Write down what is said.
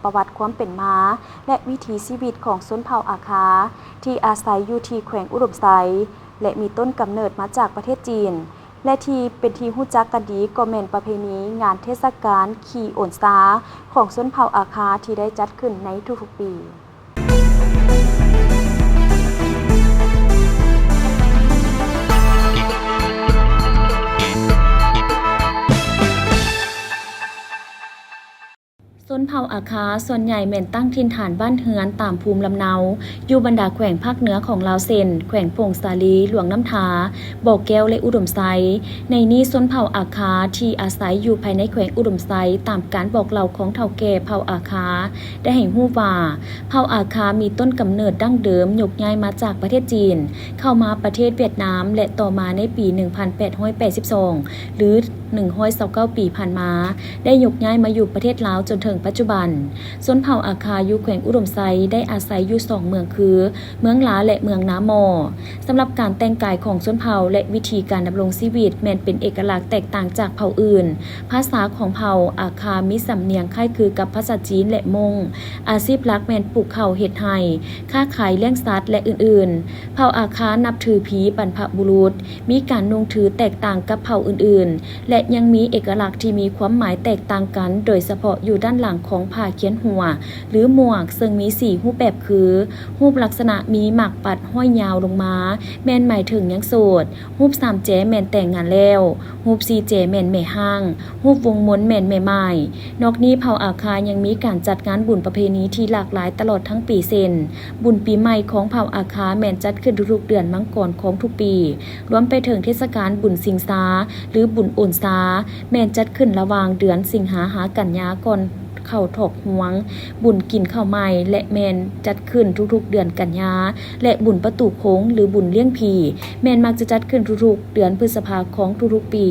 ประวัติความเป็นมาและวิถีชีวิตของชนเผ่าอาคาที่อาศัยอยู่ที่แขวงอุดมไซและมีต้นกำเนิดมาจากประเทศจีนและที่เป็นที่รู้จักกันดีก็แม่นประเพณีงานเทศกาลขี่โอนซาของชนเผ่าอาคาที่ได้จัดขึ้นในทุกๆปีชนเผ่าอาคาส่วนใหญ่แม่นตั้งถิ่นฐานบ้านเฮือนตามภูมิลำเนาอยู่บรรดาแขวงภาคเหนือของลาวเซนแขวงพงสาลีหลวงน้ำทาบ่อแก้วและอุดมไซในนี้ชนเผ่าอาคาที่อาศัยอยู่ภายในแขวงอุดมไซตามการบอกเล่าของเฒ่าแก่เผ่าอาคาได้ให้ฮู้ว่าเผ่าอาคามีต้นกำเนิดดั้งเดิมยกย้ายมาจากประเทศจีนเข้ามาประเทศเวียดนามและต่อมาในปี 1882 หรือ129 ปีผ่านมาได้ยกย้ายมาอยู่ประเทศลาวจนถึงปัจจุบันชนเผ่าอาคาอยู่แขวงอุดมไซได้อาศัยอยู่2เมืองคือเมืองลาและเมืองน้ามอสำหรับการแต่งกายของชนเผ่าและวิธีการดำรงชีวิตแม้นเป็นเอกลักษณ์แตกต่างจากเผ่าอื่นภาษาของเผ่าอาคามีสำเนียงคล้ายคลึงกับภาษาจีนและมงอาชีพหลักแม้นปลูกข้าวเฮ็ดไร่ค้าขายเลี้ยงสัตว์และอื่นๆเผ่าอาคานับถือผีบรรพบุรุษมีการนุ่งถือแตกต่างกับเผ่าอื่นๆและยังมีเอกลักษณ์ที่มีความหมายแตกต่างกันโดยเฉพาะอยู่ด้านหลังของผ้าเขียนหัวหรือหมวกซึ่งมี4รูปแบบคือรูปลักษณะมีหมากปัดห้อยยาวลงมาแม่นหมายถึงยังโสดรูป3แจแม่นแต่งงานแล้วรูป4แจแม่นแม่ห้างรูปวงมนแม่นแม่ไม้นอกนี้เผ่าอาคายังมีการจัดงานบุญประเพณีที่หลากหลายตลอดทั้งปีเซนบุญปีใหม่ของเผ่าอาคาแม่นจัดขึ้นทุกๆเดือนมังกรของทุกปีรวมไปถึงเทศกาลบุญสิงซาหรือบุญโอนซาแม่นจัดขึ้นระหว่างเดือนสิงหาหากันยาก่อนเข้าถกหวงบุญกินข้าวใหม่และแมนจัดขึ้นทุกๆเดือนกันยาและบุญประตูโค้งหรือบุญเลี้ยงผีแมนมักจะจัดขึ้นทุกๆเดือนพฤษภาคมของทุกๆปี